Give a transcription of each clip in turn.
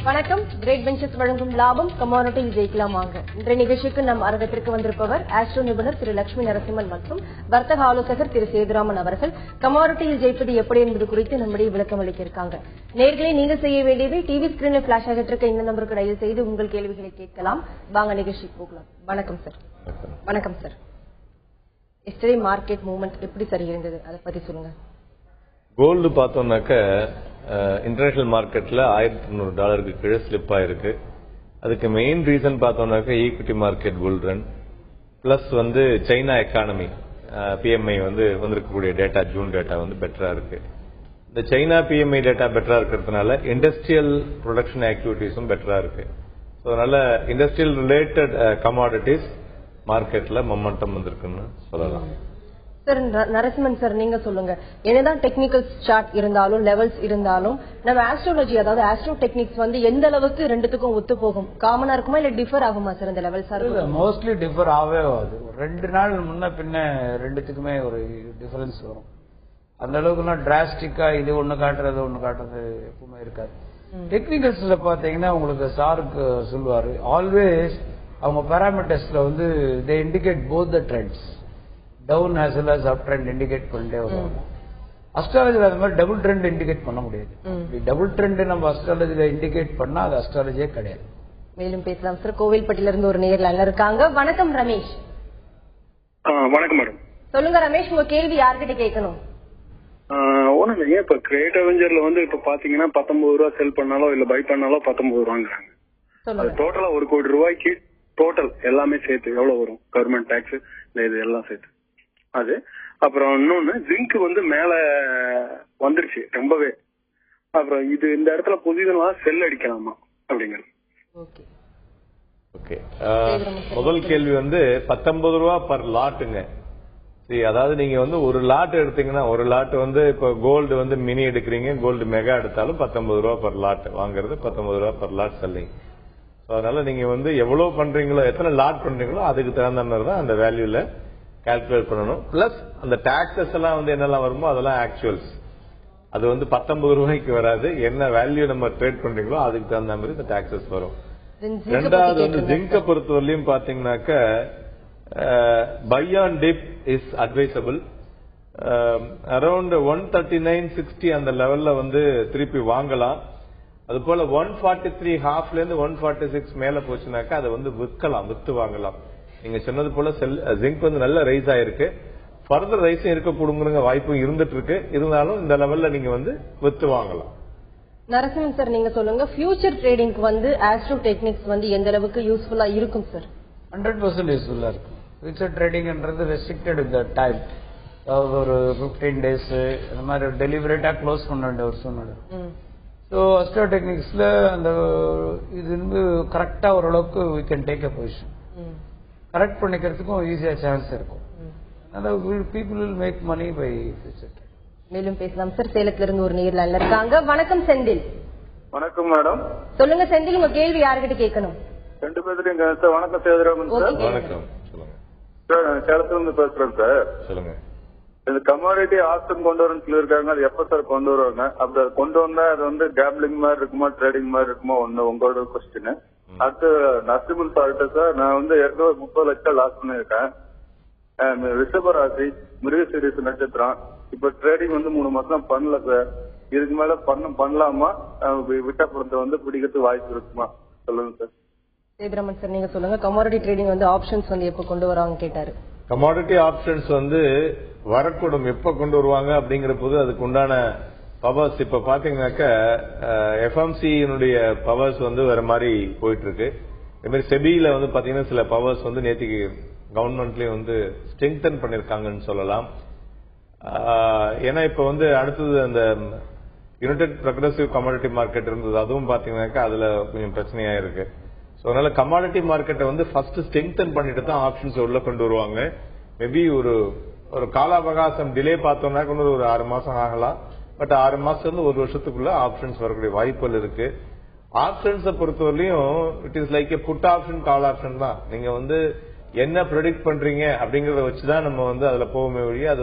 வணக்கம். Great ventures வழங்கும் லாபம் கமாடிட்டியில் ஜெயிக்கலாம் வாங்க. இன்றைய நிகழ்ச்சிக்கு நம் அரங்கத்திற்கு வந்திருப்பவர் ஆஸ்ட்ரோ நிபுணர் திரு லட்சுமி நரசிம்மன் மற்றும் வர்த்தக ஆலோசகர் திரு சேதுராமன் அவர்கள். கமாடிட்டியில் ஜெயிப்பது எப்படி என்பது குறித்து நம்முடைய விளக்கம் அளிக்க இருக்காங்க. நேர்களை நீங்கள் செய்ய வேண்டியது டிவி ஸ்கிரீனில் பிளாஷ் ஆகிட்டு இருக்க இந்த நம்பருக்கு டயல் செய்து உங்கள் கேள்விகளை கேட்கலாம். வாங்க நிகழ்ச்சிக்கு போகலாம். வணக்கம் சார். வணக்கம் சார். எஸ்டே மார்க்கெட் மூவ்மெண்ட் எப்படி சரி இருந்தது அதை பத்தி சொல்லுங்க. கோல்டு பார்த்தோம்னாக்க இன்டர்நேஷனல் மார்க்கெட்ல $1,200 கீழே ஸ்லிப் ஆயிருக்கு. அதுக்கு மெயின் ரீசன் பார்த்தோம்னாக்க ஈக்விட்டி மார்க்கெட் புல் run plus China economy BMI வந்திருக்கக்கூடிய டேட்டா ஜூன் டேட்டா பெட்டரா இருக்கு. இந்த சைனா பிஎம்ஐ டேட்டா பெட்டரா இருக்கிறதுனால இண்டஸ்ட்ரியல் ப்ரொடக்ஷன் ஆக்டிவிட்டிஸும் பெட்டரா இருக்கு. ஸோ அதனால இண்டஸ்ட்ரியல் ரிலேட்டட் கமாடிட்டிஸ் மார்க்கெட்ல மொமெண்டம் வந்திருக்குன்னு சொல்லலாம். சார் நரசிம்மன் சார், நீங்க சொல்லுங்க. என்னதான் டெக்னிக்கல் சார்ட் இருந்தாலும் லெவல்ஸ் இருந்தாலும் நம்ம ஆஸ்ட்ரோலஜி அதாவது ஆஸ்ட்ரோ டெக்னிக்ஸ் எந்த அளவுக்கு ரெண்டுத்துக்கும் ஒத்து போகும்? காமனா இருக்குமா இல்ல டிஃபர் ஆகுமா சார்? இந்த லெவல்ஸா இருக்கும் மோஸ்ட்லி டிஃபர் ஆகவே ஆகுது. 2 நாள் முன்ன பின்ன ரெண்டுத்துக்குமே ஒரு டிஃபரன்ஸ் வரும். அந்த அளவுக்குலாம் டிராஸ்டிக்கா இது ஒண்ணு காட்டுறது ஒண்ணு காட்டுறது எப்பவுமே இருக்காது. டெக்னிக்கல்ஸ்ல பாத்தீங்கன்னா உங்களுக்கு சாருக்கு சொல்லுவாரு, ஆல்வேஸ் அவங்க பேராமீட்டர்ஸ்ல they indicate both the trends, down as well as up trend indicate பண்ணிட்டே வருவாங்க. அஸ்ட்ராலஜில அது மாதிரி டபுள் ட்ரெண்ட் இண்டிகேட் பண்ண முடியாது. டபுள் ட்ரெண்ட் நம்ம அஸ்ட்ராலஜில இண்டிகேட் பண்ணா அது அஸ்ட்ராலஜியே கிடையாது. மேலும் பேசலாம் சார். கோவில்பட்டியில இருந்து ஒரு நேர்ல இருக்காங்க. வணக்கம் ரமேஷ். வணக்கம் மேடம். சொல்லுங்க ரமேஷ், உங்க கேள்வி யார்கிட்ட கேட்கணும்? ஒண்ணும் இல்லைங்க. இப்ப கிரேட் அவெஞ்சர்ல இப்ப பாத்தீங்கன்னா $19 செல் பண்ணாலோ இல்ல பை பண்ணாலோ $19 அது டோட்டலா $1 கோடி டோட்டல் எல்லாமே சேர்த்து எவ்வளவு வரும்? கவர்மெண்ட் டாக்ஸ் இது எல்லாம் சேர்த்து அது. அப்புறம் இன்னொன்னு ஜிங்க் மேல வந்துருச்சு ரொம்பவே. அப்புறம் இது இந்த இடத்துல பொசிஷனா செல் அடிக்கலாமா அப்படிங்கிறது. ஓகே, முதல் கேள்வி $19 பர் லாட்டுங்க. அதாவது நீங்க ஒரு லாட் எடுத்தீங்கன்னா ஒரு லாட் இப்ப கோல்டு மினி எடுக்கிறீங்க, கோல்டு மெகா எடுத்தாலும் $19 பர் லாட் வாங்குறது, $19 பர் லாட் செல்லிங். அதனால நீங்க எவ்வளவு பண்றீங்களோ, எத்தனை லாட் பண்றீங்களோ அதுக்கு தகுந்த மாதிரி தான் அந்த வேல்யூல கால்குலேட் பண்ணணும். பிளஸ் அந்த டாக்ஸஸ் எல்லாம் என்னெல்லாம் வருமோ அதெல்லாம் ஆக்சுவல்ஸ். அது $19 வராது. என்ன வேல்யூ நம்ம ட்ரேட் பண்றீங்களோ அதுக்கு தகுந்த மாதிரி இந்த டாக்ஸஸ் வரும். ரெண்டாவது ஜிங்க பொறுத்தவரையிலும் பாத்தீங்கன்னாக்க buy on dip is advisable. Around 139.60 அந்த லெவல்ல திருப்பி வாங்கலாம். அது போல 143.5 இருந்து 146 மேல போச்சுனாக்கா அதை விற்கலாம், வித்து வாங்கலாம். நீங்க சொன்னது போல ஜிங்க் நல்ல ரைஸ் ஆயிருக்கு. ஃபர்தர் ரைஸும் இருக்கக்கூடுங்கிற வாய்ப்பும் இருந்துட்டு இருக்கு. இருந்தாலும் இந்த லெவல்ல நீங்க வித்து வாங்கலாம். நரசிம்மன் சார், நீங்க சொல்லுங்க. ஃபியூச்சர் ட்ரேடிங்க்கு ஆஸ்ட்ரோ டெக்னிக்ஸ் எந்த அளவுக்கு யூஸ்ஃபுல்லா இருக்கும் சார்? 100% யூஸ்ஃபுல்லா இருக்கும். ஃபியூச்சர் ட்ரேடிங்ன்றது ரெஸ்ட்ரிக்டட் வித் த டைம். அதாவது ஒரு 15 days அந்த மாதிரி டெலிவரேட்டா க்ளோஸ் பண்ண வேண்டிய ஒரு சூழ்நிலை. ஸோ அஸ்ட்ரோ டெக்னிக்ஸ்ல அந்த இது கரெக்டா ஓரளவுக்கு we can take a position. Correct பண்ணிக்கிறதுக்கும் ஈஸியா சான்ஸ் இருக்கும். அதனால people will make money by future. மேலும் பேசலாம் சார். சேலத்துல இருந்து ஒரு நேர்ல இருக்காங்க. வணக்கம் செந்தில். வணக்கம் மேடம். சொல்லுங்க செந்தில், உங்க கேள்வி யார்கிட்ட கேட்கணும்? 2 பேருக்கு சார். வணக்கம் சேதுராமன் சார். வணக்கம், சொல்லுங்க சார். சேலத்துல இருந்து பேசுறேன் சார். சொல்லுங்க. இந்த கமாடிட்டி ஆப்ஷன் கொண்டு வரணும்னு சொல்லியிருக்காங்க. அது எப்ப சார் கொண்டு வருவாங்க? அப்படி கொண்டு வந்தா அது கேம்பிளிங் மாதிரி இருக்குமா, ட்ரேடிங் மாதிரி இருக்குமா? உங்களோட கொஸ்டின். அடுத்து நரசிம்மன் சார்கிட்ட சார், நான் ஏற்கனவே 30 லட்சம் லாஸ் பண்ணிருக்கேன். ரிஷபராசி மிருகசீரிஸ் நட்சத்திரம். இப்ப ட்ரேடிங் 3 மாசம் பண்ணல சார். இதுக்கு மேல பண்ணலாமா? விட்டப்புறத்தை பிடிக்கிறது வாய்ப்பு இருக்குமா? சொல்லுங்க சார். சேதுராமன் சார், நீங்க சொல்லுங்க. கமாடிட்டி ட்ரேடிங் ஆப்ஷன்ஸ் எப்ப கொண்டு வராங்க கேட்டாரு. கமாடிட்டி ஆப்ஷன்ஸ் வரக்கூடும். எப்ப கொண்டு வருவாங்க அப்படிங்கிற போது அதுக்கு உண்டான பவர்ஸ் இப்ப பாத்தீங்கன்னாக்க எஃப்எம்சியினுடைய பவர்ஸ் வேற மாதிரி போயிட்டு இருக்கு. இதே மாதிரி செபியில பாத்தீங்கன்னா சில பவர்ஸ் நேத்திக்கு கவர்மெண்ட்லயும் ஸ்ட்ரெங்தன் பண்ணிருக்காங்கன்னு சொல்லலாம். ஏன்னா இப்ப அடுத்தது அந்த யுனைடெட் ப்ரொக்ரெசிவ் கமாடிட்டி மார்க்கெட் இருந்தது, அதுவும் பாத்தீங்கன்னாக்கா அதுல கொஞ்சம் பிரச்சனையா இருக்கு. அதனால கமாடிட்டி மார்க்கெட்டை ஃபர்ஸ்ட் ஸ்ட்ரெங்தன் பண்ணிட்டு தான் ஆப்ஷன்ஸ் உள்ள கொண்டு வருவாங்க. மேபி ஒரு கால அவகாசம் டிலே பார்த்தோம்னா ஒரு 6 மாசம் ஆகலாம். பட் 6 மாசம் 1 வருஷத்துக்குள்ள ஆப்ஷன்ஸ் வரக்கூடிய வாய்ப்புகள் இருக்கு. ஆப்ஷன்ஸ் பொறுத்தவரையிலும் it is like put option, call option தான். நீங்க என்ன ப்ரெடிக்ட் பண்றீங்க அப்படிங்கறத வச்சுதான் நம்ம அதுல போகுமே வழி. அது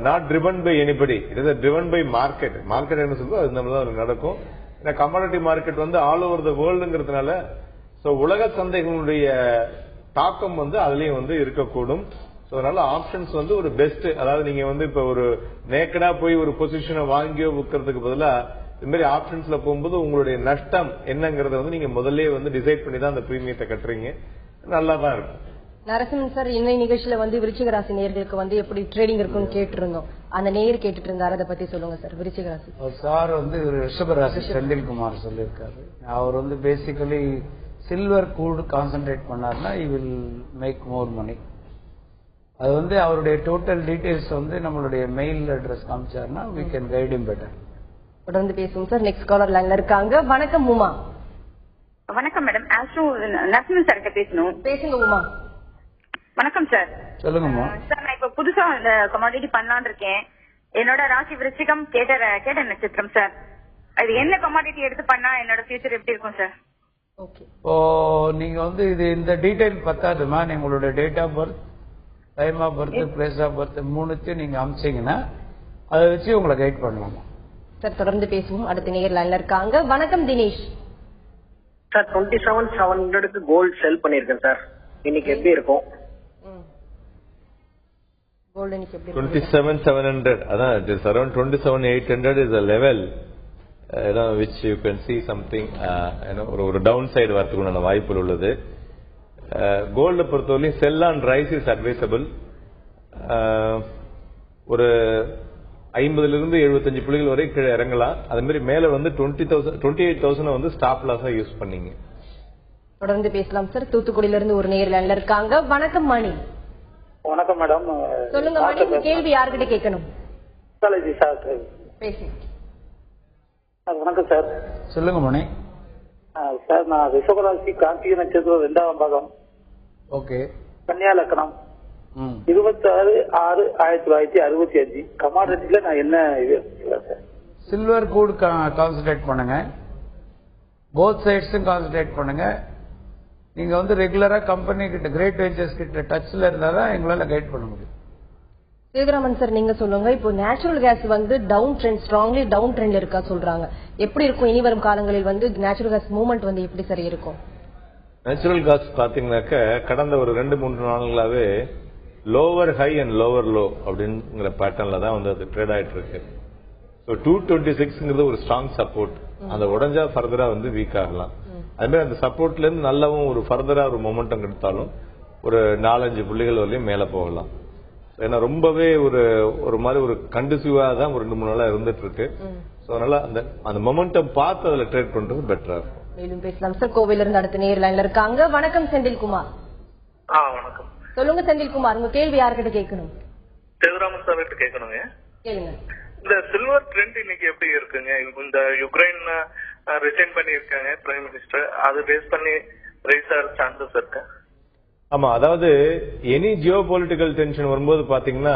not driven by anybody, it is driven by market. Market என்ன சொல்றதோ அது நம்ம தான் நடக்கும். இந்த கமாடிட்டி மார்க்கெட் வந்து ஆல் ஓவர் த வேர்ல்டுங்கிறதுனால சோ உலக சந்தைகளுடைய தாக்கம் வந்து அதுலயும் வந்து இருக்கக்கூடும். அதனால ஆப்ஷன்ஸ் வந்து ஒரு பெஸ்ட். அதாவது நீங்க வந்து இப்ப ஒரு நேக்கடா போய் ஒரு பொசிஷனை வாங்கியோ விற்கிறதுக்கு பதிலா இது மாதிரி ஆப்ஷன்ஸ்ல போகும்போது உங்களுடைய நஷ்டம் என்னங்கறத வந்து நீங்க முதல்ல வந்து டிசைட் பண்ணி தான் அந்த பிரீமியத்தை கட்டுறீங்க. நல்லா தான் இருக்கும். நரசிம்மன் சார், இன்னைய நிகழ்ச்சியில வந்து விருச்சிக ராசி நேயர்களுக்கு வந்து எப்படி ட்ரேடிங் இருக்குன்னு கேட்டிருந்தோம். அந்த நேயர் கேட்டுட்டு இருந்தாரு, அதை பத்தி சொல்லுங்க சார். விருச்சிக ராசி சார் வந்து ரிஷப ராசி செந்தில்குமார் சொல்லியிருக்காரு. அவர் வந்து பேசிக்கலி சில்வர் கூடு கான்சென்ட்ரேட் பண்ணாருன்னா he will make more money. அது வந்து அவருடைய டோட்டல் டீடைல்ஸ் வந்து நம்மளுடைய மெயில் அட்ரஸ் காமிச்சாருன்னா we can guide him better. தொடர்ந்து பேசுவோம் சார். நெக்ஸ்ட் காலர் லைன்ல இருக்காங்க. வணக்கம் உமா. வணக்கம் மேடம். ஆஸ்ட்ரோ நரசிம்மன் சார் கிட்ட பேசணும். பேசுங்க உமா. வணக்கம் சார். சொல்லுங்கம்மா. சார், நான் இப்ப புதுசா இந்த கமாடிட்டி பண்ணலான்னு இருக்கேன். என்னோட ராசி விருச்சிகம், கேட்ட நட்சத்திரம் சார். அது என்ன கமாடிட்டி எடுத்து பண்ணா என்னோட ஃபியூச்சர் எப்படி இருக்கும் சார்? ஓகே. நீங்க வந்து இது இந்த டீடைல் பத்தாதுமா. உங்களோட date of birth, time of birth, place of birth மூணுத்தையும் நீங்க அமிச்சீங்கன்னா அதை வச்சு உங்களை கைட் பண்ணலாமா சார்? தொடர்ந்து பேசுவோம். அடுத்த நேயர் லைன்ல இருக்காங்க. வணக்கம் தினேஷ். சார் 27,700க்கு கோல்ட் செல் பண்ணிருக்கேன் சார். இன்னைக்கு எப்படி இருக்கும்? கோல்ட் இன்னைக்கு எப்படி 27,700. அதான் it is around 27,800 is a level which you can see something ஒரு டவுன் சைடு வரதுக்குள்ள வாய்ப்புகள் உள்ளது. கோல்டு பொறுத்தவரையும் செல் அண்ட் ரைஸ் இஸ் அட்வைசபிள். ஒரு 50 to 75 புள்ளிகள் வரை கீழே இறங்கலாம். அது மாதிரி மேல வந்து 28,000 வந்து ஸ்டாப் லாஸா யூஸ் பண்ணீங்க. தொடர்ந்து பேசலாம் சார். தூத்துக்குடியில இருந்து ஒரு நேயர் லைன்ல இருக்காங்க. வணக்கம் மணி. வணக்கம் மேடம். சொல்லுங்க மணி, உங்க கேள்வி யார்கிட்ட கேட்கணும்? சார் பேசுங்க. வணக்கம் சார். சொல்லுங்க மணி. சார், நான் ரிஷபராசி கார்த்திகை நட்சத்திரம் 2ஆம் பாகம். ஓகே. கன்னியா லக்னம். 26/6/1965. கமாடிட்டில நான் என்ன இது சார்? சில்வர் கூடு கான்சென்ட்ரேட் பண்ணுங்க. போத் சைட்ஸும் கான்சென்ட்ரேட் பண்ணுங்க. நீங்க வந்து ரெகுலரா கம்பெனி கிட்ட, கிரேட் வெஞ்சர்ஸ் கிட்ட டச்ல இருந்தாதான் எங்களால கைட் பண்ண முடியும். சேதுராமன் சார், நீங்க சொல்லுங்க. இப்போ நேச்சுரல் கேஸ் வந்து டவுன் ட்ரெண்ட், ஸ்ட்ராங்லி டவுன் ட்ரெண்ட்ல இருக்கா சொல்றாங்க. எப்படி இருக்கும் இனி வரும் காலங்களில் வந்து நேச்சுரல் கேஸ் மூவ்மெண்ட் வந்து எப்படி சரி இருக்கும்? நேச்சுரல் கேஸ் பாத்தீங்கன்னாக்க கடந்த ஒரு 2-3 நாட்களாவே lower high and lower low அப்படிங்கிற பேட்டர்ன்ல தான் வந்து அது ட்ரேட் ஆயிட்டு இருக்கு. 226ங்கிறது ஒரு ஸ்ட்ராங் சப்போர்ட். அந்த உடஞ்சா ஃபர்தரா வந்து வீக் ஆகலாம். அது மாதிரி அந்த சப்போர்ட்ல இருந்து நல்லாவும் ஒரு ஃபர்தரா ஒரு மொமெண்டம் கிடைத்தாலும் ஒரு 4-5 புள்ளிகள் வரையும் மேல போகலாம். ஏன்னா ரொம்பவே ஒரு மாதிரி ஒரு கண்டிசிவா தான் ஒரு 2-3 நாளா இருந்துட்டு இருக்கு. அதனால அந்த மொமெண்டம் பார்த்து அதுல ட்ரேட் பண்றது பெட்டரா இருக்கும். மேலும் பேசலாம் சார். கோவில இருந்து அடுத்த நேர் லைன்ல இருக்காங்க. வணக்கம் செந்தில்குமார். வணக்கம். சொல்லுங்க செந்தில்குமார், உங்க கேள்வி யார்கிட்ட கேட்கணும்? சேதுராமன் சார் கிட்ட கேட்கணுங்க. கேளுங்க. இந்த சில்வர் ட்ரெண்ட் இன்னைக்கு எப்படி இருக்குங்க? இந்த யுக்ரைன் ரிசைன் பண்ணி இருக்காங்க பிரைம் மினிஸ்டர். அது பேஸ் பண்ணி ரைஸ் ஆகிற சான்சஸ் இருக்கு. ஆமா, அதாவது எனி ஜியோ பொலிட்டிக்கல் டென்ஷன் வரும்போது பாத்தீங்கன்னா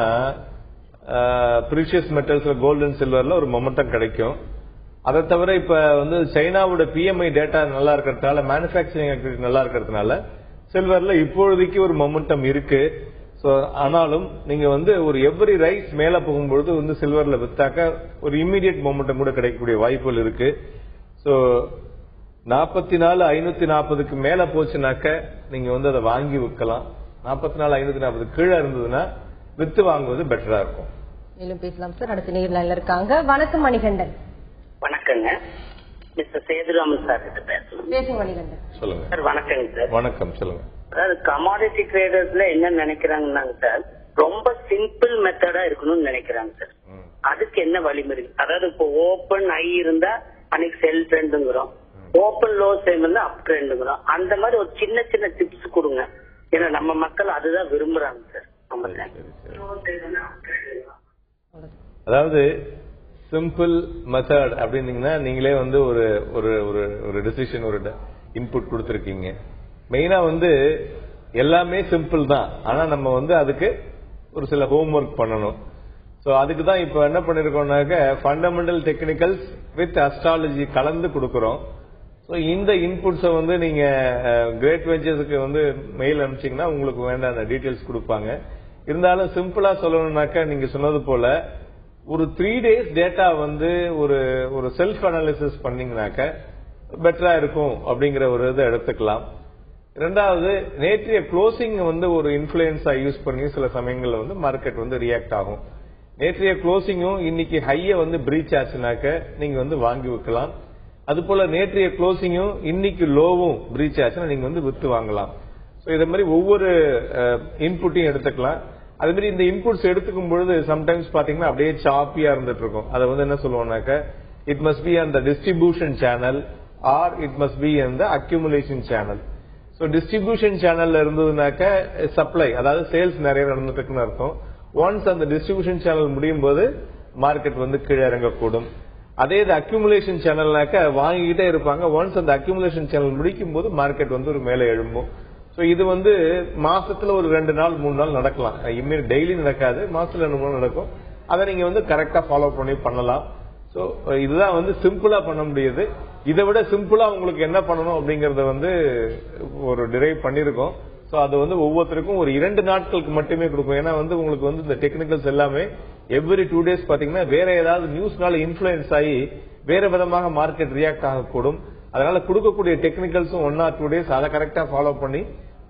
ப்ரீஷியஸ் மெட்டல்ஸ்ல கோல்டு அண்ட் சில்வர்ல ஒரு மொமெண்டம் கிடைக்கும். அதை தவிர இப்ப வந்து சைனாவோட பிஎம்ஐ டேட்டா நல்லா இருக்கிறதுனால, மேனுபேக்சரிங் ஆக்டிவிட்டி நல்லா இருக்கிறதுனால சில்வர்ல இப்பொழுதைக்கு ஒரு மொமெண்டம் இருக்கு. ஆனாலும் நீங்க வந்து ஒரு எவ்ரி ரைஸ் மேல போகும்பொழுது வந்து சில்வர்ல வித்தாக்க ஒரு இம்மிடியட் மொமெண்டம் கூட கிடைக்கக்கூடிய வாய்ப்புகள் இருக்கு. 44,540க்கு மேல போச்சுனாக்க நீங்க வந்து அதை வாங்கி விற்கலாம். 44,540 கீழே இருந்ததுன்னா வித்து வாங்குவது பெட்டரா இருக்கும். மேலும் பேசலாம் சார். அடுத்த நேர்ல இருக்காங்க. வணக்கம் மணிகண்டன். வணக்கங்க. மிஸ்டர் சேதுராமன் சார் கிட்ட பேசணும். பேசுங்க மணிகண்டன். சொல்லுங்க சார். வணக்கங்க சார். வணக்கம், சொல்லுங்க. அதாவது கமாடிட்டி ட்ரேடர்ஸ்ல என்ன நினைக்கிறாங்கன்னாங்க சார், ரொம்ப சிம்பிள் மெத்தடா இருக்கணும்னு நினைக்கிறாங்க சார். அதுக்கு என்ன வழிமுறை? அதாவது இப்போ ஓபன் ஐ இருந்தா அன்னைக்கு செல் ட்ரெண்டுங்கிறோம், ஓபன் லோ டைம் இருந்தா அப் ட்ரெண்டுங்கிறோம். அந்த மாதிரி ஒரு சின்ன சின்ன டிப்ஸ் கொடுங்க. ஏன்னா நம்ம மக்கள் அதுதான் விரும்புறாங்க சார். அதாவது சிம்பிள் மெத்தட் அப்படின்னீங்கன்னா நீங்களே வந்து ஒரு டிசிஷன், ஒரு இன்புட் கொடுத்திருக்கீங்க. மெயினா வந்து எல்லாமே சிம்பிள் தான். ஆனா நம்ம வந்து அதுக்கு ஒரு சில ஹோம்ஒர்க் பண்ணணும். சோ அதுக்கு தான் இப்ப என்ன பண்ணிருக்கோம்னாக்க ஃபண்டமெண்டல் டெக்னிக்கல்ஸ் வித் அஸ்ட்ராலஜி கலந்து கொடுக்கறோம். சோ இந்த இன்புட்ஸை வந்து நீங்க கிரேட் வெஞ்சர்ஸ்க்கு வந்து மெயில் அனுப்பிச்சீங்கன்னா உங்களுக்கு வேண்டாம் டீடைல்ஸ் கொடுப்பாங்க. இருந்தாலும் சிம்பிளா சொல்லணும்னாக்க நீங்க சொன்னது போல ஒரு 3 days டேட்டா வந்து ஒரு செல்ஃப் அனாலிசிஸ் பண்ணீங்கன்னாக்க பெட்டரா இருக்கும் அப்படிங்கிற ஒரு இதை எடுத்துக்கலாம். இரண்டாவது, நேற்றைய க்ளோசிங் வந்து ஒரு இன்ஃபுளுன்ஸா யூஸ் பண்ணி சில சமயங்கள்ல வந்து மார்க்கெட் வந்து ரியாக்ட் ஆகும். நேற்றைய க்ளோசிங்கும் இன்னைக்கு ஹைய வந்து பிரீச் ஆச்சுனாக்க நீங்க வந்து வாங்கி வைக்கலாம். அது போல நேற்றைய க்ளோசிங்கும் இன்னைக்கு லோவும் பிரீச் ஆச்சுன்னா நீங்க வந்து வித்து வாங்கலாம். சோ இத மாதிரி ஒவ்வொரு இன்புட்டையும் எடுத்துக்கலாம். அதே மாதிரி இந்த இன்புட்ஸ் எடுத்துக்கும் பொழுது சம்டைம்ஸ் பாத்தீங்கன்னா அப்படியே சாப்பியா இருந்துட்டு இருக்கும். அதை வந்து என்ன சொல்லுவோம்னாக்க it must be on the distribution channel or it must be on the accumulation channel. So distribution சேனல்ல இருந்ததுனாக்க சப்ளை, அதாவது சேல்ஸ் நிறைய நடந்துட்டு இருக்குன்னு அர்த்தம். ஒன்ஸ் அந்த டிஸ்ட்ரிபியூஷன் சேனல் முடியும் போது மார்க்கெட் வந்து கீழே இறங்கக்கூடும். அதே இது அக்யூமுலேஷன் சேனல்னாக்க வாங்கிக்கிட்டே இருப்பாங்க. ஒன்ஸ் அந்த அக்யூமுலேஷன் சேனல் முடிக்கும் போது மார்க்கெட் வந்து ஒரு மேலே எழும்பும். சோ இது வந்து மாசத்துல ஒரு 2 நாள் 3 நாள் நடக்கலாம். இம்மிடியட் டெய்லி நடக்காது, மாசத்துல 2 நாள் நடக்கும். அதை நீங்க வந்து கரெக்டா ஃபாலோ பண்ணலாம். சோ இதுதான் வந்து சிம்பிளா பண்ண முடியுது. இதை விட சிம்பிளா உங்களுக்கு என்ன பண்ணணும் அப்படிங்கறத வந்து ஒரு டிரைவ் பண்ணிருக்கோம். சோ அது வந்து ஒவ்வொருத்தருக்கும் ஒரு 2 நாட்களுக்கு மட்டுமே கொடுக்கும். ஏன்னா வந்து உங்களுக்கு வந்து இந்த டெக்னிக்கல்ஸ் எல்லாமே எவ்ரி 2 days பாத்தீங்கன்னா வேற ஏதாவது நியூஸ்னால இன்ஃபுளுன்ஸ் ஆகி வேற விதமாக மார்க்கெட் ரியாக்ட் ஆகக்கூடும். அதனால கொடுக்கக்கூடிய டெக்னிக்கல்ஸும் 1 or 2 days அதை கரெக்டா ஃபாலோ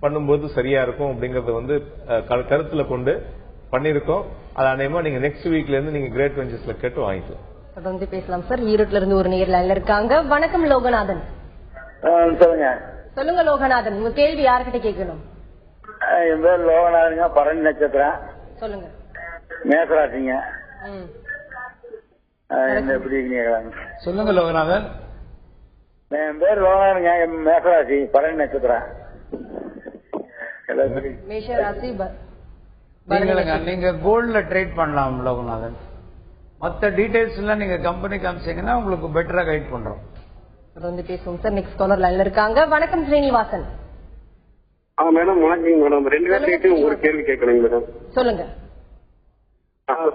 பண்ணும்போது சரியா இருக்கும் அப்படிங்கறத வந்து கருத்துல கொண்டு பண்ணிருக்கோம். அது அநேகமா நீங்க நெக்ஸ்ட் வீக்ல இருந்து நீங்க கிரேட் வெஞ்சர்ஸ்ல கேட்டு வாங்கிக்கலாம். தொடர்ந்து பேசலாம் சார். ஈரோட்ல இருந்து ஒரு நேர் லைன்ல இருக்காங்க. வணக்கம் லோகநாதன். சொல்லுங்க லோகநாதன், உங்க கேள்வி யார்கிட்ட கேட்கணும்? என் பேர் லோகநாதனுங்க, பரணி நட்சத்திரம். சொல்லுங்க. மேசராசிங்க. எப்படி சொல்லுங்க லோகநாதன். என் பேர் லோகநாதனுங்க, மேசராசி, பரணி நட்சத்திரம். மேஷராசி. நீங்க கோல்ட்ல ட்ரேட் பண்ணலாம் லோகநாதன். மற்ற டீடைல்ஸ் எல்லாம் நீங்க கம்பெனி காமிச்சீங்கன்னா உங்களுக்கு பெட்டரா கைட் பண்றோம். தொடர்ந்து பேசுவோம் சார். நெக்ஸ்ட் காலர் லைன்ல இருக்காங்க. வணக்கம் ஸ்ரீனிவாசன். மேடம் வணக்கம் மேடம். 2 பேர்கிட்ட ஒரு கேள்வி கேட்கணுங்க மேடம். சொல்லுங்க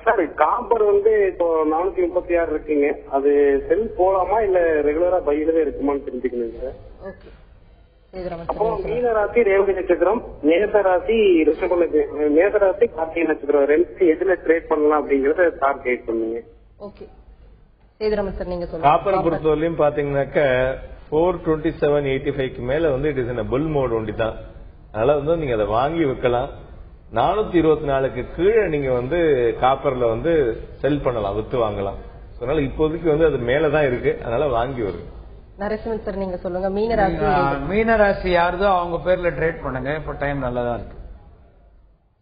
சார். காப்பர் வந்து இப்போ 436 இருக்குங்க, அது செல் போலாமா இல்ல ரெகுலரா பையிலவே இருக்குமான்னு தெரிஞ்சுக்கணுங்க சார். ஓகே. அப்போ மீன ராசி ரேவதி நட்சத்திரம், மேசராசி மேசராசி கார்த்திகை நட்சத்திரம், 2 எதுல ட்ரேட் பண்ணலாம் அப்படிங்கறத சார் கைட் பண்ணுங்க. ஓகே. சேதுராமன் சார் நீங்க சொல்லுங்க. காப்பரை பொறுத்தவரையிலும் பாத்தீங்கன்னாக்க 427.85க்கு மேல வந்து it is in bull mode ஒண்டி தான். அதனால வந்து நீங்க அதை வாங்கி வைக்கலாம். 424க்கு கீழே நீங்க வந்து காப்பர்ல வந்து செல் பண்ணலாம், வித்து வாங்கலாம். அதனால இப்போதைக்கு வந்து அது மேலதான் இருக்கு, அதனால வாங்கி வரும். நரசிம்மன் சார் நீங்க சொல்லுங்க. மீனராசி. மீனராசி யாருதோ அவங்க பேர்ல ட்ரேட் பண்ணுங்க. இப்ப டைம் நல்லதா இருக்கு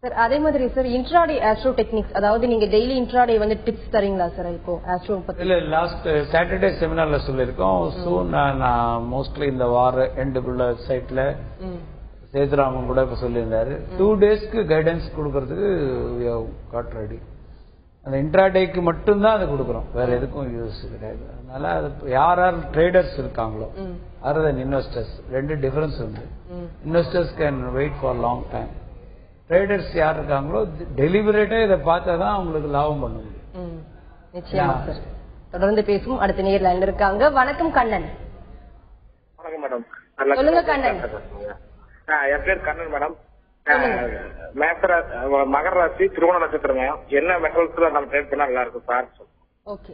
சார். அதே மாதிரி சார் இன்ட்ராடே ஆஸ்ட்ரோ டெக்னிக்ஸ், அதாவது நீங்க டெய்லி இன்ட்ராடே வந்து டிப்ஸ் தரீங்களா சார்? இப்போ ஆஸ்ட்ரோ பத்தி இல்ல, லாஸ்ட் சாட்டர்டே செமினார்ல சொல்லிருக்கோம். சூன் நான் மோஸ்ட்லி இந்த வார எண்டுக்குள்ள சைட்ல சேதுராமன் கூட இப்ப சொல்லியிருந்தாரு. 2 daysக்கு கைடன்ஸ் கொடுக்கறதுக்கு காட் ரெடி. அந்த இன்ட்ராடேக்கு மட்டும்தான் அதை கொடுக்குறோம், வேற எதுக்கும் யூஸ் கிடையாது. அதனால அது யார் ட்ரேடர்ஸ் இருக்காங்களோ அதர் தென் இன்வெஸ்டர்ஸ், 2 டிஃபரன்ஸ் உண்டு. Investors can wait for long time. Traders யார் இருக்காங்களோ டெலிபரேட்டா இதை பார்த்தாதான் அவங்களுக்கு லாபம் பண்ண முடியும். நிச்சயமா சார். தொடர்ந்து பேசும். அடுத்த நேர் லைன்ல இருக்காங்க. வணக்கம் கண்ணன். வணக்கம் மேடம். சொல்லுங்க கண்ணன். என் பேர் கண்ணன் மேடம். மகர ராசி திருவோண நட்சத்திரம். என்ன மெட்டல்ஸ்ல நம்ம ட்ரேட் பண்ணா நல்லா இருக்கும் சார்? ஓகே.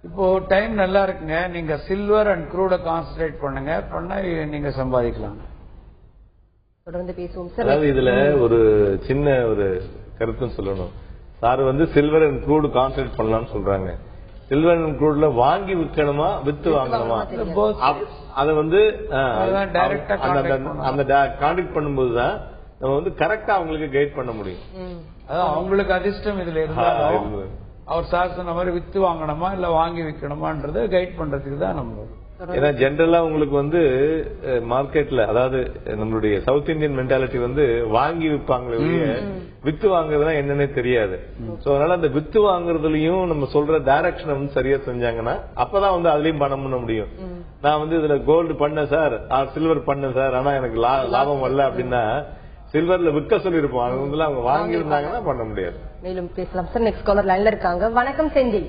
இப்போ டைம் நல்லா இருக்குங்க. நீங்க சில்வர் அண்ட் க்ரூட கான்சன்ட்ரேட் பண்ணுங்க, பண்ணா நீங்க சம்பாதிக்கலாம். தொடர்ந்து பேசுவோம் சார். அதாவது இதுல ஒரு சின்ன ஒரு கருத்தும் சொல்லணும். சார் வந்து சில்வர் அண்ட் க்ரூட் கான்சன்ட்ரேட் பண்ணலாம்னு சொல்றாங்க. சில்வர் அண்ட் க்ரூட்ல வாங்கி விற்கணுமா வித்து வாங்கணுமா, அதை வந்து அந்த கான்டாக்ட் பண்ணும்போதுதான் நம்ம வந்து கரெக்டா அவங்களுக்கு கைட் பண்ண முடியும். அதான் அவங்களுக்கு அதிர்ஷ்டம் இதுல இருந்தாலும் அவர் சார் சொன்ன மாதிரி வித்து வாங்கணுமா இல்ல வாங்கி விற்கணுமான்றத கைட் பண்றதுக்கு தான் நம்ம. ஏன்னா ஜென்ரலா உங்களுக்கு வந்து மார்க்கெட்ல, அதாவது நம்மளுடைய சவுத் இந்தியன் மென்டாலிட்டி வந்து வாங்கி விற்பாங்களே, வித்து வாங்குறதுனா என்னன்னே தெரியாது. சோ அதனால அந்த வித்து வாங்குறதுலயும் நம்ம சொல்ற டைரக்ஷனை வந்து சரியா செஞ்சாங்கன்னா அப்பதான் வந்து அதுலயும் பணம் பண்ண முடியும். நான் வந்து இதுல கோல்டு பண்ணேன் சார், சில்வர் பண்ணேன் சார், ஆனா எனக்கு லாபம் வரல அப்படின்னா சில்வர்ல விற்க சொல்லிருப்போம். அது வந்து அவங்க வாங்கி இருந்தாங்கன்னா பண்ண முடியாது. மேலும் பேசலாம் சார். நெக்ஸ்ட் காலர் லைன்ல இருக்காங்க. வணக்கம் செந்தில்.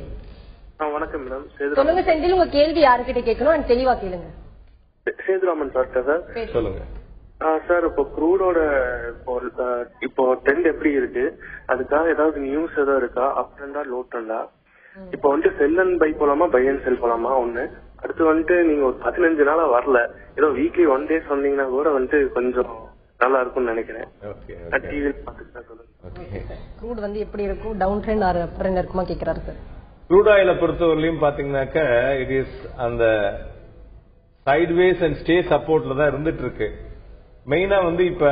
வணக்கம் மேடம். சொல்லுங்க செந்தில், உங்க கேள்வி யாருக்கிட்ட கேட்கணும் தெளிவா கேளுங்க. சேதுராமன் சார் சார் சொல்லுங்க சார். இப்போ க்ரூடோட இப்போ ட்ரெண்ட் எப்படி இருக்கு, அதுக்காக ஏதாவது நியூஸ் ஏதாவது இருக்கா? அப் ட்ரெண்டா லோ ட்ரெண்டா? இப்போ வந்துட்டு செல் அண்ட் பை போலாமா, பை அண்ட் செல் போலாமா ஒண்ணு. அடுத்து வந்துட்டு நீங்க ஒரு 15 நாளா வரல, ஏதோ வீக்லி 1 day சொன்னீங்கன்னா கூட வந்துட்டு கொஞ்சம் நல்லா இருக்கும்னு நினைக்கிறேன். டிவியில் பார்த்துட்டு சொல்லுங்க. க்ரூட் வந்து எப்படி இருக்கும், down trend or up trend இருக்குமா கேக்குறாரு சார். க்ரூட் ஆயில பொறுத்தவரையிலும் பாத்தீங்கன்னாக்க இட் இஸ் அந்த சைட்வேஸ் அண்ட் ஸ்டே சப்போர்ட்ல தான் இருந்துட்டு இருக்கு. மெயினா வந்து இப்ப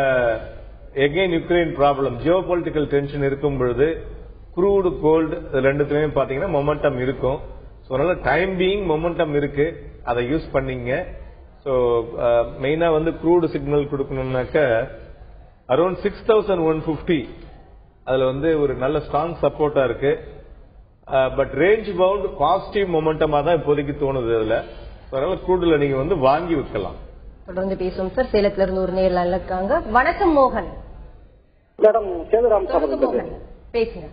again Ukraine problem, geopolitical tension இருக்கும் பொழுது க்ரூடு கோல்டு ரெண்டுத்துலயுமே பாத்தீங்கன்னா மொமெண்டம் இருக்கும். ஸோ அதனால டைம் பீயிங் மொமெண்டம் இருக்கு, அதை யூஸ் பண்ணீங்க. ஸோ மெயினா வந்து க்ரூடு சிக்னல் கொடுக்கணும்னாக்க அரௌண்ட் 6150 அதுல வந்து ஒரு நல்ல ஸ்ட்ராங் சப்போர்ட்டா இருக்கு. பட் ரேஞ்ச் பவுண்ட் பாசிட்டிவ் மொமெண்டமா தான் இப்போதைக்கு தோணுது. அதுல அதனால க்ரூடுல நீங்க வந்து வாங்கி விற்கலாம். தொடர்ந்து பேசுவோம் சார். சேலத்துல இருந்து ஒரு நேர்ல இருக்காங்க. வணக்கம் மோகன். மேடம் சேதுராம் சார் பேசுங்க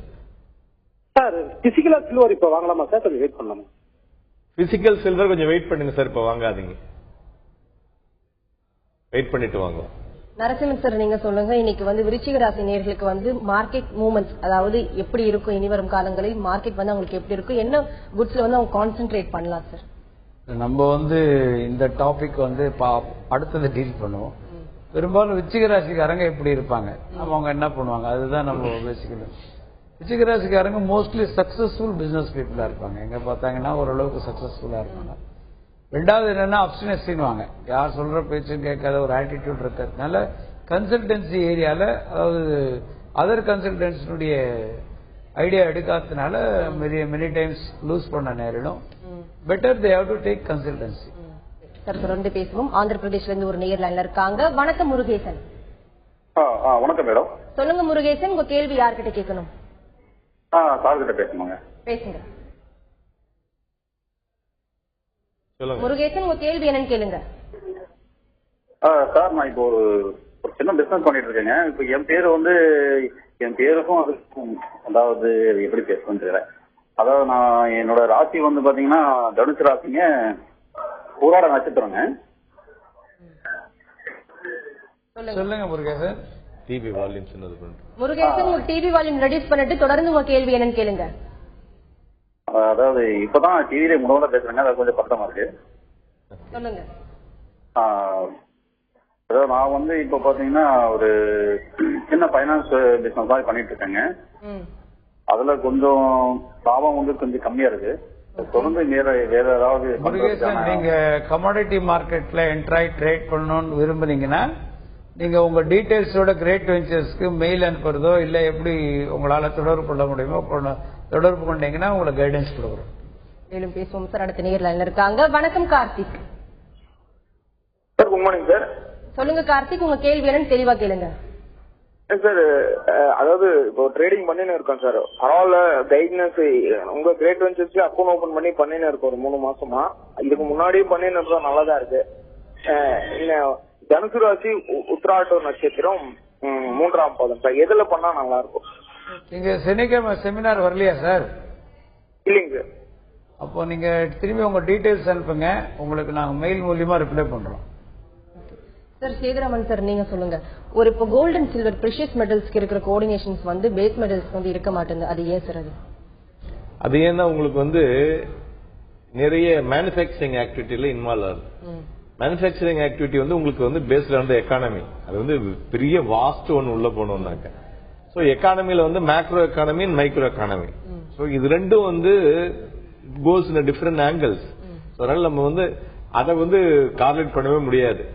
சார். பிசிக்கலா சில்வர் இப்ப வாங்கலாமா சார், கொஞ்சம் வெயிட் பண்ணலாமா? பிசிக்கல் சில்வர் கொஞ்சம் வெயிட் பண்ணுங்க சார், இப்ப வாங்காதீங்க, வெயிட் பண்ணிட்டு வாங்க. நரசிம்மன் சார் நீங்க சொல்லுங்க, இன்னைக்கு வந்து விருச்சிக ராசி நேயர்களுக்கு வந்து மார்க்கெட் மூவ்மெண்ட்ஸ், அதாவது எப்படி இருக்கும் இனி வரும் காலங்களில் மார்க்கெட் வந்து அவங்களுக்கு எப்படி இருக்கும், என்ன குட்ஸ்ல வந்து அவங்க கான்சென்ட்ரேட் பண்ணலாம் சார்? நம்ம வந்து இந்த டாபிக் வந்து அடுத்தது டீல் பண்ணுவோம். பெரும்பாலும் விருச்சிக ராசிக்காரங்க எப்படி இருப்பாங்க, அவங்க என்ன பண்ணுவாங்க, அதுதான் நம்ம பேசிக்கணும். விருச்சிக ராசிக்காரங்க மோஸ்ட்லி சக்சஸ்ஃபுல் பிசினஸ் பீப்புளா இருப்பாங்க. எங்க பார்த்தாங்கன்னா ஓரளவுக்கு சக்சஸ்ஃபுல்லா இருப்பாங்க. ரெண்டாவது என்னன்னா அப்சனஸின்வாங்க, யார் சொல்ற பேச்சும் கேட்காத ஒரு ஆட்டிடியூட் இருக்கிறதுனால கன்சல்டன்சி ஏரியால, அதாவது அதர் கன்சல்டன்சினுடைய ஐடியா எடுக்காததுனால மெனி டைம்ஸ் லூஸ் பண்ண நேரிடும். Better they have to take consultancy. Sir தொடர்ந்து பேசுவோம். ஆந்திர பிரதேஷ்ல இருந்து ஒரு நேயர் லைன்ல இருக்காங்க. வணக்கம் முருகேசன். வணக்கம் மேடம். சொல்லுங்க முருகேசன், உங்க கேள்வி யார்கிட்ட கேட்கணும்? சார் கிட்ட பேசணுங்க. பேசுங்க முருகேசன், உங்க கேள்வி என்னன்னு கேளுங்க. சார் நான் இப்போ ஒரு சின்ன பிசினஸ் பண்ணிட்டு இருக்கேங்க. இப்போ என் பேருக்கும் அதுக்கும் அதாவது எப்படி பேசணும்னு தெரியல. அதாவது நான் என்னோட ராசி வந்து பாத்தீங்கன்னா தனுசு ராசிங்க, போராட நட்சத்திரங்க. சொல்லுங்க முருகேசன். டிவி வால்யூம் சின்னது பண்ணுங்க. முருகேசன், உங்க டிவி வால்யூம் ரெடியூஸ் பண்ணிட்டு தொடர்ந்து உங்க கேள்வி என்னன்னு கேளுங்க. அதாவது இப்பதான் டிவியில முதல்ல பேசுறேங்க, அது கொஞ்சம் பக்கமா இருக்கு. சொல்லுங்க. அதாவது நான் வந்து இப்ப பாத்தீங்கன்னா ஒரு சின்ன பைனான்ஸ் பிசினஸ் மாதிரி பண்ணிட்டு இருக்கேங்க. அதுல கொஞ்சம் லாபம் வந்து கொஞ்சம் கம்மியா இருக்கு. தொடர்ந்து வேற ஏதாவது முருகேசன், நீங்க கமாடிட்டி மார்க்கெட்ல என்ட்ராய் ட்ரேட் பண்ணணும்னு விரும்புனீங்கன்னா நீங்க உங்க டீடைல்ஸோட கிரேட் வெஞ்சர்ஸ்க்கு மெயில் அனுப்புறதோ இல்ல எப்படி உங்களால தொடர்பு கொள்ள முடியுமோ தொடர்பு கொண்டீங்கன்னா உங்களுக்கு கைடன்ஸ் கொடுக்குறோம். மேலும் பேசுவோம் சார். அடுத்த நேயர் லைன்ல இருக்காங்க. வணக்கம் Karthik. Sir good morning sir. சொல்லுங்க கார்த்திக், உங்க கேள்வி என்னன்னு தெளிவா கேளுங்க. சார் அதாவது இப்போ ட்ரேடிங் பண்ணின்னு இருக்கோம் சார். பரவாயில்ல கைட்னஸ், உங்க கிரேட் வெஞ்சர்ஸ்ல அக்கௌண்ட் ஓபன் பண்ணின்னு இருக்கோம் ஒரு 3 மாசமா. இதுக்கு முன்னாடியும் பண்ணின்னு இருக்கோம், நல்லாதான் இருக்கு. தனுசு ராசி உத்திராட்ட நட்சத்திரம் 3ஆம் பாதம் சார், எதுல பண்ணா நல்லா இருக்கும்? நீங்க சனிக்கிழமை செமினார் வரலையா சார்? இல்லைங்க சார். அப்போ நீங்க திரும்பி உங்க டீடைல்ஸ் அனுப்புங்க, உங்களுக்கு நாங்க மெயில் மூலியமா ரிப்ளை பண்றோம். சார் சேதுராமன் சார் நீங்க சொல்லுங்க, ஒரு இப்போ கோல்டு அண்ட் சில்வர் பிரெஷியஸ் மெட்டல்ஸ்க்கு இருக்கிற கோஆர்டினேஷன்ஸ் வந்து பேஸ் மெட்டல்ஸ் வந்து இருக்க மாட்டேங்குது, அது ஏன் சார்? அது ஏன்னா உங்களுக்கு வந்து நிறைய மேனுஃபேக்சரிங் ஆக்டிவிட்டியில இன்வால்வ் ஆகுது. மேனுஃபேக்சரிங் ஆக்டிவிட்டி வந்து உங்களுக்கு வந்து பேஸ்ட் ஆன் தி எக்கானமி, அது வந்து பெரிய வாஸ்ட் ஒன்னு உள்ள போனோம்னாக்க. சோ எக்கானமில வந்து macro economy and micro economy, so இது ரெண்டும் வந்து கோஸ் இன் டிஃபரெண்ட் ஆங்கிள்ஸ். அதனால நம்ம வந்து அதை வந்து கார்லேட் பண்ணவே முடியாது.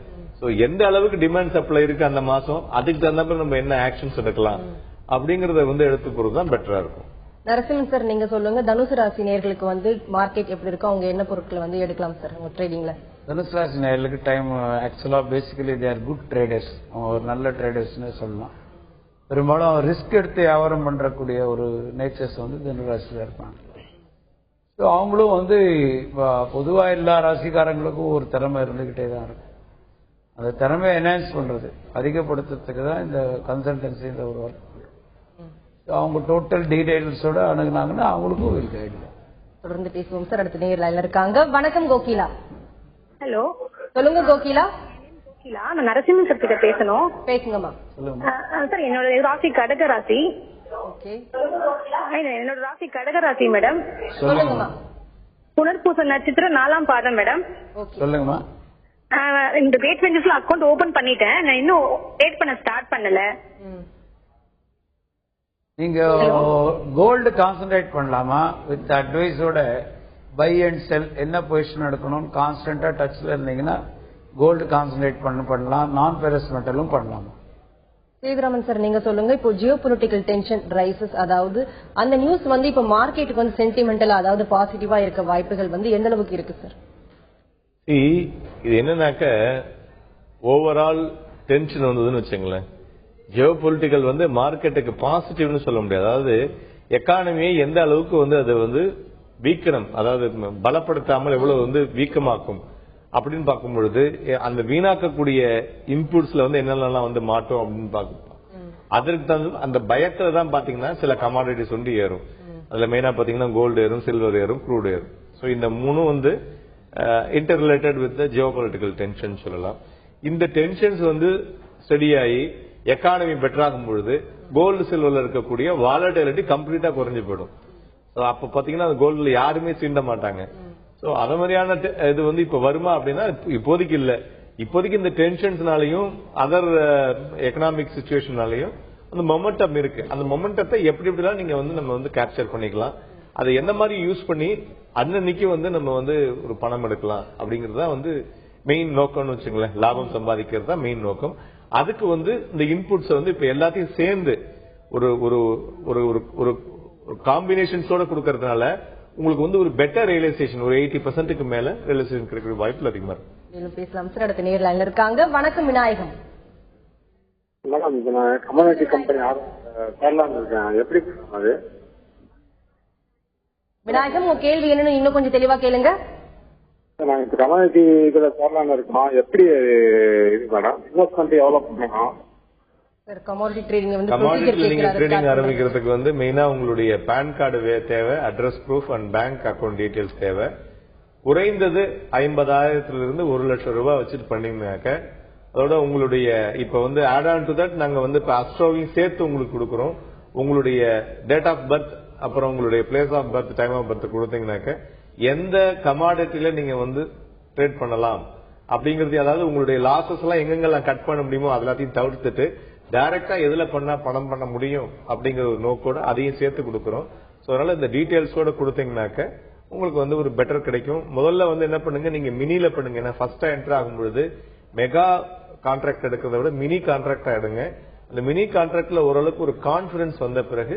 சோ எந்த அளவுக்கு டிமாண்ட் சப்ளை இருக்கு அந்த மாசம், அதுக்கு தகுந்த மாதிரி நம்ம என்ன ஆக்ஷன்ஸ் எடுக்கலாம் அப்படிங்கறத வந்து எடுத்து போறது தான் பெட்டரா இருக்கும். நரசிம்மன் சார் நீங்க சொல்லுங்க, தனுசு ராசி நேயர்களுக்கு வந்து மார்க்கெட் எப்படி இருக்கும், அவங்க என்ன பொருட்களை வந்து எடுக்கலாம் சார் உங்க ட்ரேடிங்ல? தனுசு ராசி நேயர்களுக்கு டைம் ஆக்சுவலா basically they are good traders, அவங்க ஒரு நல்ல ட்ரேடர்ஸ்னு சொல்லலாம். பெரும்பாலும் ரிஸ்க் எடுத்து வியாபாரம் பண்றக்கூடிய ஒரு நேச்சர்ஸ் வந்து தனுசு ராசியில இருப்பாங்க. ஸோ அவங்களும் வந்து பொதுவா எல்லா ராசிக்காரங்களுக்கும் ஒரு திறமை இருந்துகிட்டே தான் இருக்கும். அந்த திறமையை என்ஹான்ஸ் பண்றது, அதிகப்படுத்துறதுக்கு தான் இந்த கன்சல்டன்சி இந்த ஒரு ஒர்க். அவங்க டோட்டல் டீடைல்ஸோட அணுகுனாங்கன்னா அவங்களுக்கும் ஒரு கைடு. தொடர்ந்து பேசுவோம் சார். அடுத்த நேயர் லைன்ல இருக்காங்க. வணக்கம் கோகிலா. ஹலோ சொல்லுங்க கோகிலா. நான் நரசிம்மன் சார் கிட்ட பேசணும். பேசுங்கம்மா. சொல்லுங்க சார், என்னோட ராசி கடக ராசி. ஓகே, என்னோட ராசி கடகராசி மேடம். சொல்லுங்கம்மா. புனர்பூச நட்சத்திரம் 4ஆம் பாதம் மேடம். சொல்லுங்கம்மா. இந்த கிரேட் வெஞ்சர்ஸ்ல அக்கௌண்ட் ஓபன் பண்ணிட்டேன். நான் இன்னும் ட்ரேட் பண்ண ஸ்டார்ட் பண்ணல. நீங்க கோல்டு கான்சென்ட்ரேட் பண்ணலாமா? வித் அட்வைஸோட பை அண்ட் செல் என்ன பொசிஷன் எடுக்கணும் கான்ஸ்டன்டா டச்ல இருந்தீங்கன்னா கோல்டு கான்சென்ட்ரேட் பண்ணலாம். நான் பெரஸ் மெட்டலும் பண்ணலாமா? சேதுராமன் சார், நீங்க சொல்லுங்க. இப்போ ஜியோ பொலிட்டிக்கல் டென்ஷன் ரைசஸ், அதாவது அந்த நியூஸ் வந்து இப்போ மார்க்கெட்டுக்கு வந்து சென்டிமெண்டலா, அதாவது பாசிட்டிவா இருக்க வாய்ப்புகள் வந்து எந்த அளவுக்கு இருக்கு சார்? இது என்னன்னாக்க ஓவரால் டென்ஷன் வந்ததுன்னு வச்சுங்களேன், ஜியோ பொலிட்டிக்கல் வந்து மார்க்கெட்டுக்கு பாசிட்டிவ்னு சொல்ல முடியாது. அதாவது எக்கானமியை எந்த அளவுக்கு வந்து அதை வந்து வீக்கணும், அதாவது பலப்படுத்தாமல் எவ்வளவு வந்து வீக்கமாக்கும் அப்படின்னு பார்க்கும் பொழுது அந்த வீணாக்கக்கூடிய இன்புட்ஸ்ல வந்து என்னென்னலாம் வந்து மாட்டோம் அப்படின்னு பார்க்கும். அதற்கு தகுந்த அந்த பயத்துல தான் பாத்தீங்கன்னா சில கமாடிட்டிஸ் வந்து ஏறும். அதுல மெயினா பாத்தீங்கன்னா கோல்டு ஏறும், சில்வர் ஏறும், க்ரூட் ஏறும். சோ இந்த மூணும் வந்து inter related with Jio political tension சொல்லலாம். இந்த டென்ஷன்ஸ் வந்து ஸ்டடியாகி எக்கானமி பெட்டர் ஆகும் பொழுது கோல்டு சில்வர்ல இருக்கக்கூடிய வாலட்டிலிட்டி கம்ப்ளீட்டா குறைஞ்சு போயிடும். அப்ப பாத்தீங்கன்னா அந்த கோல்டுல யாருமே சீண்ட மாட்டாங்க. சோ அத மாதிரியான இது வந்து இப்ப வருமா அப்படின்னா இப்போதைக்கு இல்ல. இப்போதைக்கு இந்த டென்ஷன்ஸ்னாலையும் அதர் எக்கனாமிக் சிச்சுவேஷனாலையும் அந்த மொமெண்டம் இருக்கு. அந்த மொமெண்டத்தை எப்படி எப்படிலாம் நீங்க வந்து நம்ம வந்து கேப்சர் பண்ணிக்கலாம், அதை எந்த மாதிரி யூஸ் பண்ணி அன்னைக்கு வந்து நம்ம வந்து ஒரு பணம் எடுக்கலாம் அப்படிங்கறத வந்து மெயின் நோக்கம்னு வச்சுங்களேன். லாபம் சம்பாதிக்கிறது தான் மெயின் நோக்கம். அதுக்கு வந்து இந்த இன்புட்ஸ் வந்து இப்ப எல்லாத்தையும் சேர்ந்து ஒரு ஒரு ஒரு ஒரு காம்பினேஷன்ஸோட கொடுக்கறதுனால உங்களுக்கு வந்து ஒரு பெட்டர் ரியலைசேஷன், ஒரு 80% மேல ரியலைசேஷன் கிடைக்கிற வாய்ப்பு அதிகமா இருக்கு. பேசலாம் சார். அடுத்த நேர் லைன்ல இருக்காங்க. வணக்கம் விநாயகம். மேடம், இது நான் கம்யூனிட்டி கம்பெனி கேரளால இருக்கேன். எப்படி அது விநாயகம், உங்க கேள்வி என்னன்னு இன்னும் கொஞ்சம் தெளிவா கேளுங்க. நான் இப்ப கம்யூனிட்டி இதுல கேரளால இருக்கோம். எப்படி இது மேடம் இன்வெஸ்ட்மெண்ட் எவ்வளவு பண்ணணும்? கமாடிட்டி ட்ரேடிங் வந்து கமாடிட்டி நீங்க ட்ரேடிங் ஆரம்பிக்கிறதுக்கு வந்து மெயினா உங்களுடைய பான் கார்டு தேவை, address proof and bank account details தேவை. குறைந்தது 50,000 1 லட்சம் ரூபாய் வச்சுட்டு பண்ணீங்கன்னாக்க அதோட உங்களுடைய இப்ப வந்து ஆட் ஆன் டு தட் நாங்க வந்து இப்ப அஸ்ட்ரோவையும் சேர்த்து உங்களுக்கு கொடுக்குறோம். உங்களுடைய டேட் ஆஃப் பர்த், அப்புறம் உங்களுடைய place of birth, time of birth கொடுத்தீங்கன்னாக்க எந்த கமாடிட்டில நீங்க வந்து ட்ரேட் பண்ணலாம் அப்படிங்கறது, அதாவது உங்களுடைய லாசஸ் எல்லாம் எங்கெங்கெல்லாம் கட் பண்ண முடியுமோ அதெல்லாத்தையும் தவிர்த்துட்டு டைரக்டா எதுல பண்ணா பணம் பண்ண முடியும் அப்படிங்கிற ஒரு நோக்கோட அதையும் சேர்த்து கொடுக்கறோம். சோ அதனால இந்த டீடைல்ஸோட கொடுத்தீங்கன்னாக்க உங்களுக்கு வந்து ஒரு பெட்டர் கிடைக்கும். முதல்ல வந்து என்ன பண்ணுங்க, நீங்க மினில பண்ணுங்க. ஏன்னா ஃபர்ஸ்டா என்டர் ஆகும் பொழுது மெகா கான்ட்ராக்ட் எடுக்கிறத விட மினி கான்ட்ராக்டா எடுங்க. அந்த மினி கான்ட்ராக்ட்ல ஓரளவுக்கு ஒரு கான்பிடன்ஸ் வந்த பிறகு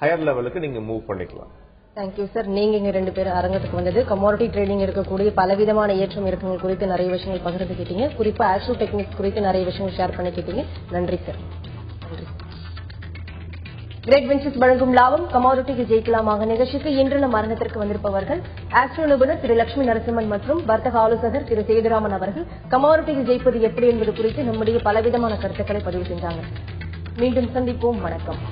ஹையர் லெவலுக்கு நீங்க மூவ் பண்ணிக்கலாம். Thank you sir. நீங்க இங்க 2 பேரும் அரங்கத்துக்கு வந்தது கமாடிட்டி ட்ரேடிங் இருக்கக்கூடிய பலவிதமான ஏற்றம் இறக்கங்கள் குறித்து நிறைய விஷயங்கள் பகிர்ந்துக்கிட்டீங்க. குறிப்பா ஆஸ்ட்ரோ டெக்னிக்ஸ் குறித்து நிறைய விஷயங்கள் ஷேர் பண்ணிக்கிட்டீங்க. நன்றி சார். கிரேட் வெஞ்சர்ஸ் வழங்கும் லாபம் கமாடிட்டிக்கு ஜெயிக்கலாமாக நிகழ்ச்சிக்கு இன்று நம் அரங்கத்திற்கு வந்திருப்பவர்கள் ஆஸ்ட்ரோ நிபுணர் திரு லட்சுமி நரசிம்மன் மற்றும் வர்த்தக ஆலோசகர் திரு சேதுராமன் அவர்கள் கமாடிட்டிக்கு ஜெயிப்பது எப்படி என்பது குறித்து நம்முடைய பலவிதமான கருத்துக்களை பதிவு செஞ்சாங்க. மீண்டும் சந்திப்போம். வணக்கம்.